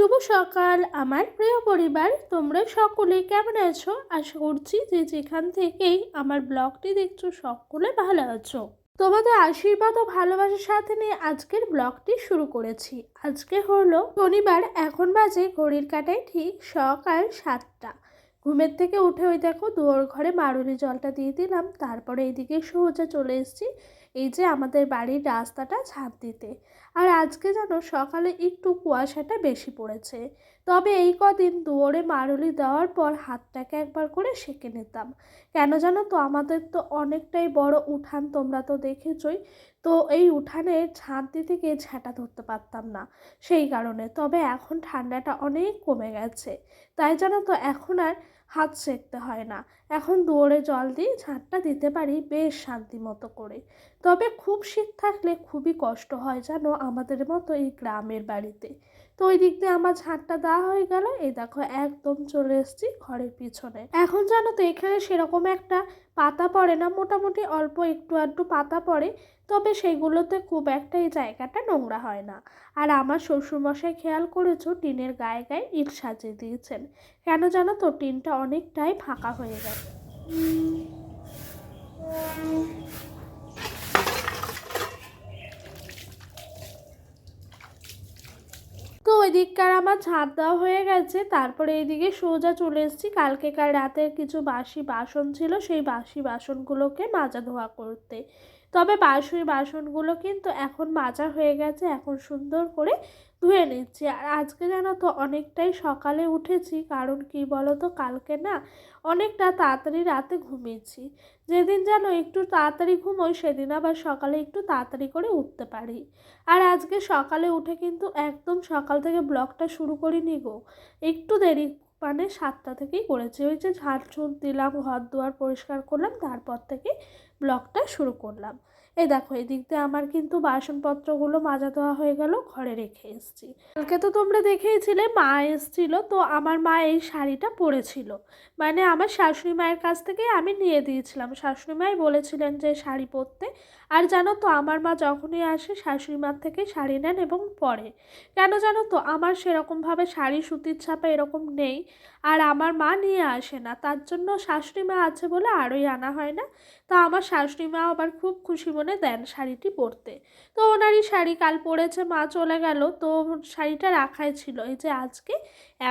শুভ সকাল আমার প্রিয় পরিবার, তোমরা সকলে কেমন আছো? আশা করছি যে যেখান থেকেই আমার ব্লগটি দেখছো সকলে ভালো আছো। তোমাদের আশীর্বাদ ও ভালোবাসার সাথে নিয়ে আজকের ব্লগটি শুরু করেছি। আজকে হলো শনিবার, এখন বাজে ঘড়ির কাঁটায় ঠিক সকাল 7টা। ঘুমের থেকে উঠে ওই দেখো দুয়ার ঘরে মারুলি জলটা দিয়ে দিলাম, তারপরে এইদিকে সোজা চলে এসেছি এই যে আমাদের বাড়ির রাস্তাটা ঝাঁপ দিতে। আর আজকে যেন সকালে একটু কুয়াশাটা বেশি পড়েছে, তবে এই কদিন দুয়ারে মারুলি দেওয়ার পর হাতটাকে একবার করে সেঁকে নিতাম। কেন জানো তো, আমাদের তো অনেকটাই বড় উঠান, তোমরা তো দেখেছই। তো এই উঠানে ঝাঁপ দিতে গিয়ে ঝাঁটা ধরতে পারতাম না, সেই কারণে। তবে এখন ঠান্ডাটা অনেক কমে গেছে, তাই জানো তো এখন আর হাত সেঁকতে হয় না। এখন দুয়ারে জল দিয়ে ঝাঁটটা দিতে পারি বেশ শান্তি মতো করে। তবে খুব শীত থাকলে খুবই কষ্ট হয় জানো, আমাদের মতো এই গ্রামের বাড়িতে। তো ওই দিক দিয়ে আমার ঝাঁটটা দেওয়া হয়ে গেল, এই দেখো একদম চলে এসেছি ঘরের পিছনে। এখন জানো তো এখানে সেরকম একটা পাতা পড়ে না, মোটামুটি অল্প একটু আধটু পাতা পড়ে, তবে সেগুলোতে খুব একটা এই জায়গাটা নোংরা হয় না। আর আমার শ্বশুরমশাই খেয়াল করেছো টিনের গায়ে গায়ে ইট সাজিয়ে দিয়েছেন। কেন জানো তো, টিনটা অনেকটাই ফাঁকা হয়ে গেছে। তো ওই দিককার আমার ঝাঁপ দেওয়া হয়ে গেছে, তারপরে এইদিকে সোজা চলে এসেছি কালকেকার রাতের কিছু বাসি বাসন ছিল, সেই বাসি বাসনগুলোকে মাজা ধোয়া করতে। তবে বাসি বাসনগুলো কিন্তু এখন মাজা হয়ে গেছে, এখন সুন্দর করে ধুয়ে নিচ্ছি। আর আজকে জানো তো অনেকটাই সকালে উঠেছি, কারণ কি বলো তো, কালকে না অনেকটা তাড়াতাড়ি রাতে ঘুমিয়েছি। যেদিন যেন একটু তাড়াতাড়ি ঘুমোই সেদিন আবার সকালে একটু তাড়াতাড়ি করে উঠতে পারি। আর আজকে সকালে উঠে কিন্তু একদম সকাল থেকে ব্লগটা শুরু করিনি গো, একটু দেরি, মানে 7টা থেকেই করেছি। ওই যে ঝাড় ঝুঁট দিলাম, ঘর দুয়ার পরিষ্কার করলাম, তারপর থেকে ব্লগটা শুরু করলাম। এই দেখো এদিক দিয়ে আমার কিন্তু বাসনপত্রগুলো মাজা ধোয়া হয়ে গেল, ঘরে রেখে এসেছি। কালকে তো তোমরা দেখেইছিলে মা এসেছিল, তো আমার মা এই শাড়িটা পরেছিল, মানে আমার শাশুড়ি মায়ের কাছ থেকে আমি নিয়ে দিয়েছিলাম। শাশুড়ি মাই বলেছিলেন যে শাড়ি পরতে। আর জানো তো আমার মা যখনই আসে শাশুড়ি মার থেকে শাড়ি নেন এবং পরে। কেন জানো তো, আমার সেরকমভাবে শাড়ি সুতির ছাপা এরকম নেই, আর আমার মা নিয়ে আসে না, তার জন্য শাশুড়ি মা আছে বলে আরই আনা হয় না। তা আমার শাশুড়ি মা আবার খুব খুশি মনে দেন শাড়িটি পরতে। তো ওনারই শাড়ি কাল পরেছে, মা চলে গেল, তো শাড়িটা রাখাই ছিল। এই যে আজকে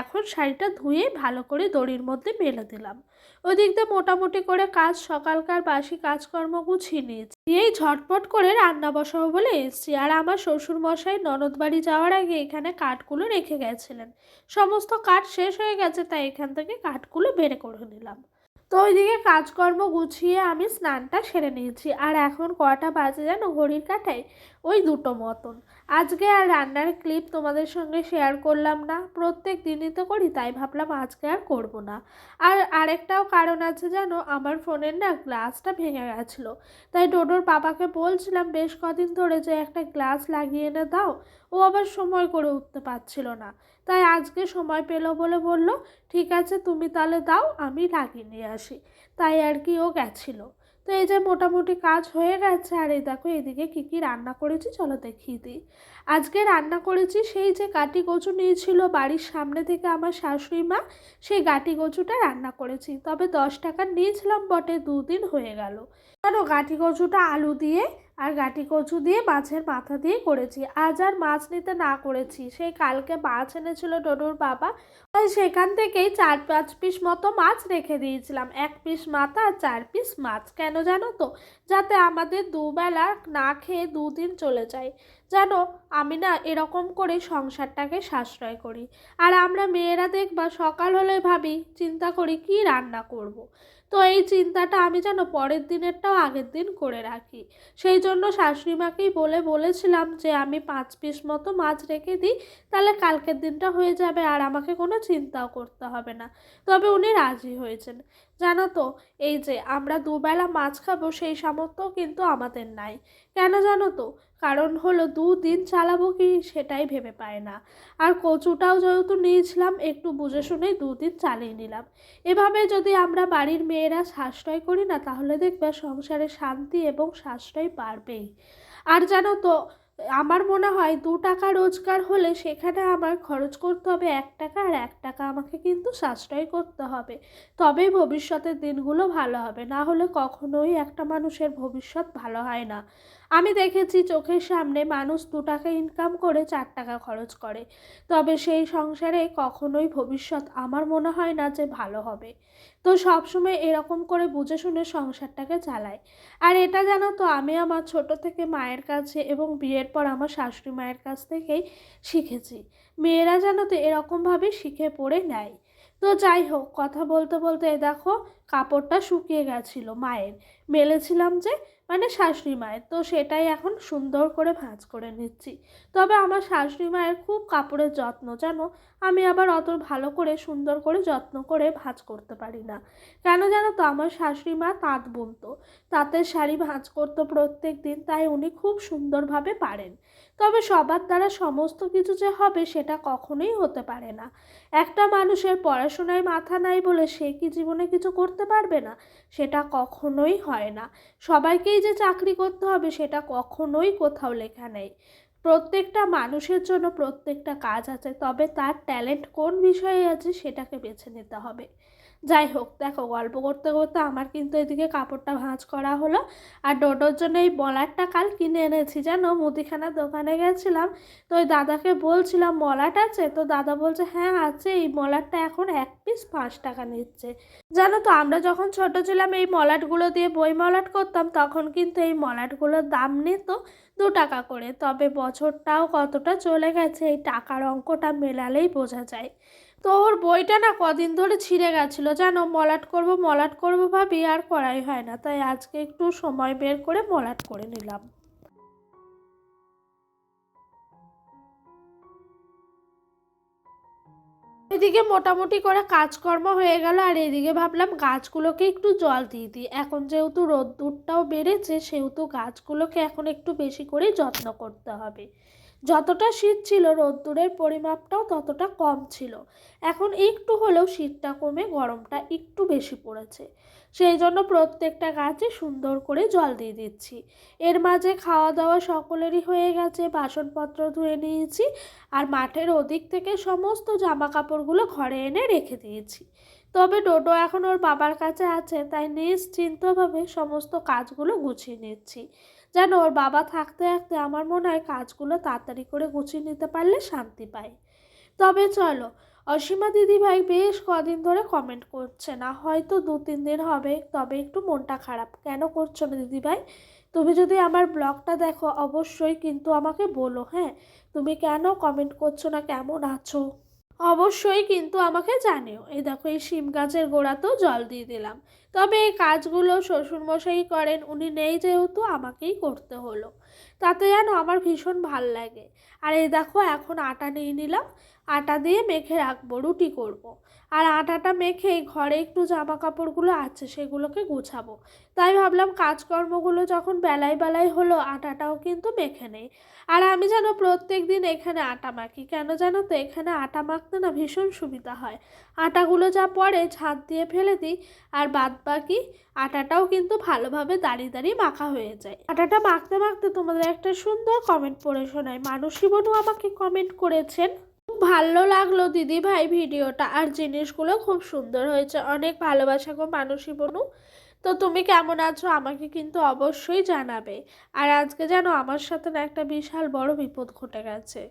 এখন শাড়িটা ধুয়ে ভালো করে দড়ির মধ্যে মেলে দিলাম। ওদিক দিয়ে মোটামুটি করে কাজ সকালকার বাসি কাজকর্ম গুছিয়ে নিয়েছি, এই ঝটপট করে রান্না বসাবো বলে এসেছি। আর আমার শ্বশুর মশাই ননদ বাড়ি যাওয়ার আগে এখানে কাঠগুলো রেখে গেছিলেন, সমস্ত কাঠ শেষ হয়ে গেছে, তাই এখান থেকে কাঠগুলো বের করে নিলাম। তো ওইদিকে কাজকর্ম গুছিয়ে আমি স্নানটা সেরে নিয়েছি। আর এখন কটা বাজে জানো ঘড়ির কাঁটায়? ওই 2টো মতন। আজকে আর রান্নার ক্লিপ তোমাদের সঙ্গে শেয়ার করলাম না, প্রত্যেক দিনই তো করি, তাই ভাবলাম আজকে আর করব না। আর আরেকটাও কারণ আছে জানো, আমার ফোনের না গ্লাসটা ভেঙে গেছিলো, তাই ডোডোর বাবাকে বলছিলাম বেশ কদিন ধরে যে একটা গ্লাস লাগিয়ে এনে দাও। ও আবার সময় করে উঠতে পারছিল না, তাই আজকে সময় পেলো বলে বলল ঠিক আছে তুমি তাহলে দাও, আমি লাগিয়ে নিয়ে আসি। তাই আর কি ও গেছিলো। তো এই যে মোটামুটি কাজ হয়ে গেছে। আর এই দেখো এদিকে কী কী রান্না করেছি চলো দেখিয়ে দিই। আজকে রান্না করেছি সেই যে গাটি কচু নিয়েছিল বাড়ির সামনে থেকে আমার শাশুড়ি মা, সেই গাটি কচুটা রান্না করেছি। তবে 10 টাকার নিয়েছিলাম বটে, 2 দিন হয়ে গেল। কারণ গাটি কচুটা আলু দিয়ে আর গাটি কচু দিয়ে মাছের মাথা দিয়ে করেছি। আজ আর মাছ নিতে না করেছি, সেই কালকে মাছ এনেছিল ডোডোর বাবা, তাই সেখান থেকেই 4-5 পিস মতো মাছ রেখে দিয়েছিলাম, 1 পিস মাথা আর 4 পিস মাছ। কেন জানো তো, যাতে আমাদের দুবেলা না খেয়ে 2 দিন চলে যায়। জানো আমি না এরকম করে সংসারটাকে সাশ্রয় করি। আর আমরা মেয়েরা দেখবা সকাল হলে ভাবি চিন্তা করি কি রান্না করব। তো এই চিন্তাটা আমি যেন পরের দিনেরটাও আগের দিন করে রাখি। সেই জন্য শাশুড়ি মাকেই বলেছিলাম যে আমি 5 পিস মতো মাছ রেখে দিই, তাহলে কালকের দিনটা হয়ে যাবে আর আমাকে কোনো চিন্তাও করতে হবে না। তবে উনি রাজি হয়েছেন। জানো তো, এই যে আমরা দুবেলা মাছ খাবো সেই সামর্থ্য কিন্তু আমাদের নাই। কেন জানো তো, কারণ হলো 2 দিন চালাবো কি সেটাই ভেবে পায় না। আর কচুটাও যেহেতু নিয়েছিলাম একটু বুঝে শুনেই 2 দিন চালিয়ে নিলাম। এভাবে যদি আমরা বাড়ির মেয়েরা সাশ্রয় করি না, তাহলে দেখবে সংসারে শান্তি এবং সাশ্রয় বাড়বেই। আর জানো তো, আমার মনে হয় 2 টাকা রোজগার হলে সেখানে আমার খরচ করতে হবে 1 টাকা, আর 1 টাকা আমাকে কিন্তু সাশ্রয় করতে হবে। তবেই ভবিষ্যতের দিনগুলো ভালো হবে, না হলে কখনোই একটা মানুষের ভবিষ্যৎ ভালো হয় না। আমি দেখেছি চোখের সামনে মানুষ 2 টাকা ইনকাম করে 4 টাকা খরচ করে, তবে সেই সংসারে কখনোই ভবিষ্যৎ আমার মনে হয় না যে ভালো হবে। তো সবসময় এরকম করে বুঝে শুনে সংসারটাকে চালাই। আর এটা জানো তো, আমি আমার ছোট থেকে মায়ের কাছে এবং বিয়ের পর আমার শাশুড়ি মায়ের কাছ থেকেই শিখেছি। মেয়েরা জানো তো এরকমভাবে শিখে পড়ে নেয়। তো যাই হোক, কথা বলতে বলতে দেখো কাপড়টা শুকিয়ে গেছিলো মায়ের, মেলেছিলাম যে, মানে শাশুড়ি মায়ের, তো সেটাই এখন সুন্দর করে ভাঁজ করে নিচ্ছি। তবে আমার শাশুড়ি মায়ের খুব কাপড়ের যত্ন জানো, আমি আবার অত ভালো করে সুন্দর করে যত্ন করে ভাঁজ করতে পারি না। কেন জানো তো, আমার শাশুড়ি মা তাঁত বুনতো, তাঁতের শাড়ি ভাঁজ করতো প্রত্যেক দিন, তাই উনি খুব সুন্দরভাবে পারেন। তবে সবার দ্বারা সমস্ত কিছু যে হবে সেটা কখনোই হতে পারে না। একটা মানুষের পড়াশোনায় মাথা নাই বলে সে কি জীবনে কিছু করতে পারবে না, সেটা কখনোই হয় না। সবাইকেই যে চাকরি করতে হবে সেটা কখনোই কোথাও লেখা নেই। প্রত্যেকটা মানুষের জন্য প্রত্যেকটা কাজ আছে, তবে তার ট্যালেন্ট কোন বিষয়ে আছে সেটাকে বেছে নিতে হবে। যাই হোক, দেখো গল্প করতে করতে আমার কিন্তু এদিকে কাপড়টা ভাঁজ করা হলো। আর ডোডোর জন্য এই মলাটটা কাল কিনে এনেছি জানো, মুদিখানার দোকানে গেছিলাম, তো ওই দাদাকে বলছিলাম মলাট আছে, তো দাদা বলছে হ্যাঁ আছে, এই মলাটটা এখন 1 পিস 5 টাকা নিচ্ছে। জানো তো, আমরা যখন ছোট ছিলাম এই মলাটগুলো দিয়ে বই মলাট করতাম, তখন কিন্তু এই মলাটগুলোর দাম নিত 2 টাকা করে। তবে বছরটাও কতটা চলে গেছে এই টাকার অঙ্কটা মেলালেই বোঝা যায়। তো ওর বইটা না কদিন ধরে ছিঁড়ে গেছিলো জানো, মলাট করব ভাবি আর করাই হয় না, তাই আজকে একটু সময় বের করে মলাট করে নিলাম। এদিকে মোটামুটি করে কাজকর্ম হয়ে গেল, আর এদিকে ভাবলাম গাছগুলোকে একটু জল দিয়ে দিই। এখন যেহেতু রোদ্দুরটাও বেড়েছে, সেহেতু গাছগুলোকে এখন একটু বেশি করে যত্ন করতে হবে। যতটা শীত ছিল রোদ্দুরের পরিমাপটাও ততটা কম ছিল, এখন একটু হলেও শীতটা কমে গরমটা একটু বেশি পড়েছে। সেই জন্য প্রত্যেকটা গাছে সুন্দর করে জল দিয়ে দিচ্ছি। এর মাঝে খাওয়া দাওয়া সকলেরই হয়ে গেছে, বাসনপত্র ধুয়ে নিয়েছি, আর মাঠের ওদিক থেকে সমস্ত জামা কাপড়গুলো ঘরে এনে রেখে দিয়েছি। তবে ডোডো এখন ওর বাবার কাছে আছে, তাই নিশ্চিন্তভাবে সমস্ত কাজগুলো গুছিয়ে নিচ্ছি। যেন ওর বাবা থাকতে থাকতে আমার মনে হয় কাজগুলো তাড়াতাড়ি করে গুছিয়ে নিতে পারলে শান্তি পায়। তবে চলো, অসীমা দিদিভাই বেশ কদিন ধরে কমেন্ট করছে না, হয়তো 2-3 দিন হবে, তবে একটু মনটা খারাপ। কেন করছো না দিদিভাই? তুমি যদি আমার ব্লগটা দেখো অবশ্যই কিন্তু আমাকে বলো, হ্যাঁ তুমি কেন কমেন্ট করছো না, কেমন আছো অবশ্যই কিন্তু আমাকে জানিও। এই দেখো এই শিম গাছের গোড়াতেও জল দিয়ে দিলাম। তবে এই কাজগুলো শ্বশুরমশাই করেন, উনি নেই যেহেতু আমাকেই করতে হলো, তাতে যেন আমার ভীষণ ভাল লাগে। আর এই দেখো এখন আটা নিয়ে নিলাম, আটা দিয়ে মেখে রাখবো, রুটি করব। আর আটাটা মেখেই ঘরে একটু জামা কাপড়গুলো আছে সেগুলোকে গুছাবো। তাই ভাবলাম কাজকর্মগুলো যখন বেলায় বেলায় হলো, আটাটাও কিন্তু মেখে নেই। আর আমি যেন প্রত্যেক দিন এখানে আটা মাখি, কেন জানো তো, এখানে আটা মাখতে না ভীষণ সুবিধা হয়। আটাগুলো যা পড়ে ঝাঁট দিয়ে ফেলে দিই, আর বাদ বাকি আটাটাও কিন্তু ভালোভাবে দাঁড়িয়ে দাঁড়িয়ে মাখা হয়ে যায়। আটাটা মাখতে মাখতে তোমাদের একটা সুন্দর কমেন্ট পড়ে শোনায়, মানসী বনু আমাকে কমেন্ট করেছেন, খুব ভালো লাগলো দিদি ভাই ভিডিওটা, আর জিনিসগুলো খুব সুন্দর হয়েছে, অনেক ভালোবাসা গো মানসী বনু। তো তুমি কেমন আছো আমাকে কিন্তু অবশ্যই জানাবে। আর আজকে জানো আমার সাথে না একটা বিশাল বড় বিপদ ঘটে গেছে,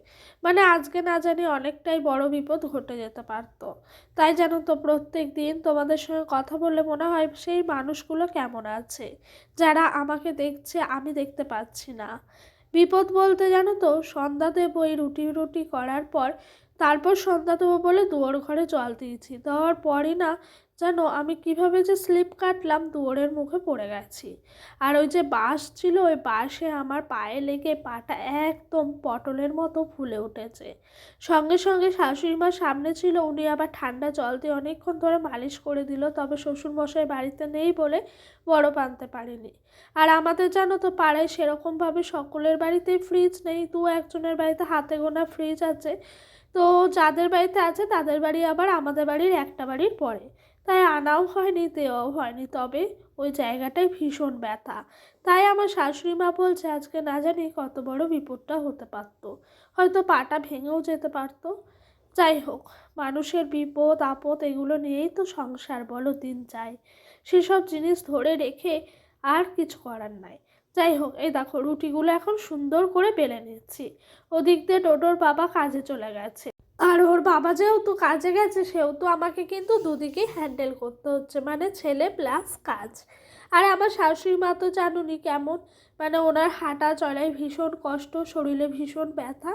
মানে আজকে না জানি অনেকটাই বড় বিপদ ঘটে যেতে পারতো। তাই জানো তো, প্রত্যেক দিন তোমাদের সঙ্গে কথা বললে মনে হয় সেই মানুষগুলো কেমন আছে যারা আমাকে দেখছে আমি দেখতে পাচ্ছি না। বিপদ বলতে জানো তো, সন্ধ্যা দেবো এই রুটি রুটি করার পর, তারপর সন্ধ্যা দেবো বলে দুয়ার ঘরে জল দিয়েছি, দেওয়ার পরই না জানো আমি কিভাবে যে স্লিপ কাটলাম, দুয়ারের মুখে পড়ে গেছি। আর ওই যে বাঁশ ছিল, ওই বাঁশে আমার পায়ে লেগে পাটা একদম পটলের মতো ফুলে উঠেছে। সঙ্গে সঙ্গে শাশুড়ি মা সামনে ছিল, উনি আবার ঠান্ডা জল দিয়ে অনেকক্ষণ ধরে মালিশ করে দিল, তবে শ্বশুরমশাই বাড়িতে নেই বলে বরফ আনতে পারিনি। আর আমাদের জানো তো পাড়ায় সেরকমভাবে সকলের বাড়িতেই ফ্রিজ নেই, 2-1জনের বাড়িতে হাতে গোনা ফ্রিজ আছে। তো যাদের বাড়িতে আছে তাদের বাড়ি আবার আমাদের বাড়ির একটা বাড়ির পরে, তাই আনাও হয়নি, দেওয়াও হয়নি। তবে ওই জায়গাটায় ভীষণ ব্যথা। তাই আমার শাশুড়ি মা বলছে আজকে না জানি কত বড় বিপদটা হতে পারতো, হয়তো পাটা ভেঙেও যেতে পারতো। যাই হোক, মানুষের বিপদ আপদ এগুলো নিয়েই তো সংসার বলো, দিন যায়। সেসব জিনিস ধরে রেখে আর কিছু করার নাই। যাই হোক, এই দেখো রুটিগুলো এখন সুন্দর করে বেলে নিচ্ছি। ওদিক দিয়ে ডোডোর বাবা কাজে চলে গেছে, আর ওর বাবা যেহেতু কাজে গেছে সেহেতু আমাকে কিন্তু দুদিকেই হ্যান্ডেল করতে হচ্ছে, মানে ছেলে প্লাস কাজ। আর আমার শাশুড়ি মা তো জানুনি কেমন, মানে ওনার হাঁটা চলায় ভীষণ কষ্ট, শরীরে ভীষণ ব্যথা।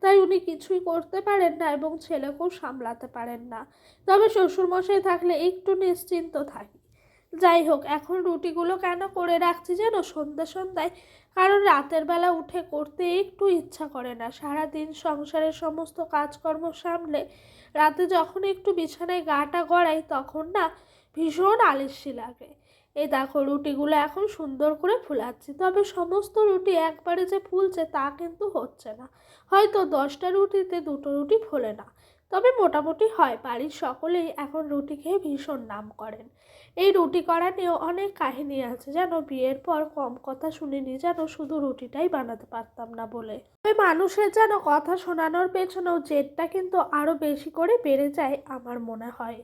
তাই উনি কিছুই করতে পারেন না এবং ছেলেকেও সামলাতে পারেন না। তবে শ্বশুরমশাই থাকলে একটু নিশ্চিন্ত থাকি। যাই হোক, এখন রুটিগুলো কেন করে রাখছি যেন সন্ধ্যা সন্ধ্যায়, কারণ রাতের বেলা উঠে করতে একটু ইচ্ছা করে না। সারাদিন সংসারের সমস্ত কাজকর্ম সামলে রাতে যখন একটু বিছানায় গাটা গড়াই তখন না ভীষণ আলস্যি লাগে। এই দেখো রুটিগুলো এখন সুন্দর করে ফুলাচ্ছি, তবে সমস্ত রুটি একবারে যে ফুলছে তা কিন্তু হচ্ছে না। হয়তো 10টা রুটিতে 2টো রুটি ফোলে না, তবে মোটামুটি হয়। বাড়ির সকলেই এখন রুটি খেয়ে ভীষণ নাম করেন। এই রুটি করা নিয়েও অনেক কাহিনী আছে যেন, বিয়ের পর কম কথা শুনিনি যেন শুধু রুটিটাই বানাতে পারতাম না বলে। ওই মানুষের যেন কথা শোনানোর পেছনেও জেদটা কিন্তু আরো বেশি করে বেড়ে যায় আমার মনে হয়।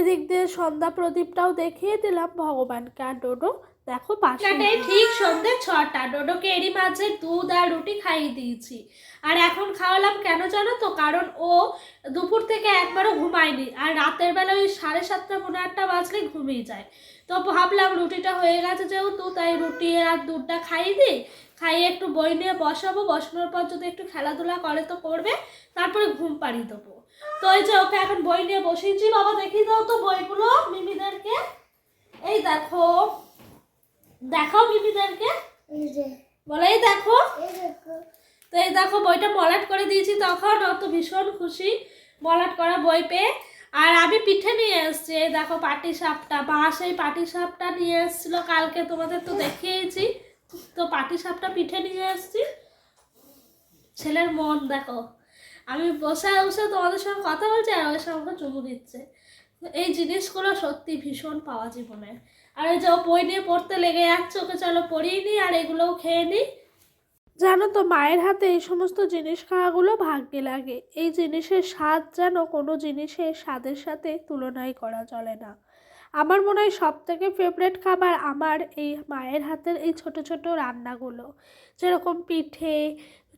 এদিক দিয়ে সন্ধ্যা প্রদীপটাও দেখিয়ে দিলাম ভগবানকে। আর ডোডো দেখো পাশাটাই ঠিক সন্ধ্যে 6টা। ডোডোকে এরই মাঝে দুধ আর রুটি খাইয়ে দিয়েছি। আর এখন খাওয়ালাম কেন জানো তো, কারণ ও দুপুর থেকে একবারও ঘুমায়নি, আর রাতের বেলা ওই 7:30 পৌনে 8টা বাজলে ঘুমিয়ে যায়। তো ভাবলাম রুটিটা হয়ে গেছে যেহেতু, তাই রুটি আর দুধটা খাইয়ে দিই, খাইয়ে একটু বই নিয়ে বসাবো। বসানোর পর যদি একটু খেলাধুলা করে তো করবে, তারপরে ঘুম পাড়িয়ে দেবো। তো এই যে ওকে এখন বই নিয়ে বসিয়েছি। বাবা দেখিয়ে দাও তো বইগুলো মিমিদেরকে। এই দেখো, দেখাও মিমিদেরকে, বলো এই দেখো। তো এই দেখো বইটা মলাট করে দিয়েছি, তখন ও তো ভীষণ খুশি মলাট করা বই পেয়ে। আর আমি পিঠে নিয়ে এসেছি, এই দেখো পাটি সাপটা। মা সেই পাটি সাপটা নিয়ে এসেছিল কালকে, তোমাদের তো দেখিয়েছি। তো পাটি সাপটা পিঠে নিয়ে এসেছি। ছেলের মন দেখো, আমি বসে বসে তোমাদের সঙ্গে কথা বলছি আর ওই সঙ্গে চুমু দিচ্ছে। এই জিনিসগুলো সত্যি ভীষণ পাওয়া জীবনে। আর এই যে ও বই নিয়ে পড়তে লেগে যাচ্ছে, ওকে চলো পড়িয়ে নিই আর এগুলোও খেয়ে নিই। জানো তো, মায়ের হাতে এই সমস্ত জিনিস খাওয়াগুলো ভাগ্যে লাগে। এই জিনিসের স্বাদ যেন কোনো জিনিসের স্বাদের সাথে তুলনাই করা চলে না। আমার মনে হয় সব থেকে ফেভারেট খাবার আমার এই মায়ের হাতের এই ছোট ছোট রান্নাগুলো, যেরকম পিঠে,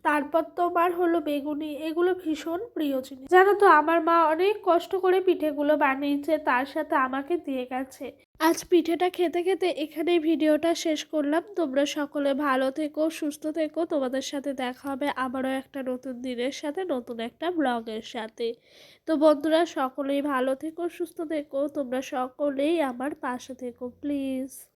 তারপর তোমার হলো বেগুনি, এগুলো ভীষণ প্রিয় জিনিস। জানো তো, আমার মা অনেক কষ্ট করে পিঠেগুলো বানিয়েছে, তার সাথে আমাকে দিয়ে গেছে। আজ পিঠেটা খেতে খেতে এখানেই ভিডিওটা শেষ করলাম। তোমরা সকলে ভালো থেকো, সুস্থ থেকো। তোমাদের সাথে দেখা হবে আবারও একটা নতুন দিনের সাথে, নতুন একটা ব্লগের সাথে। তো বন্ধুরা সকলেই ভালো থেকো, সুস্থ থেকো। তোমরা সকলেই আমার পাশে থেকো প্লিজ।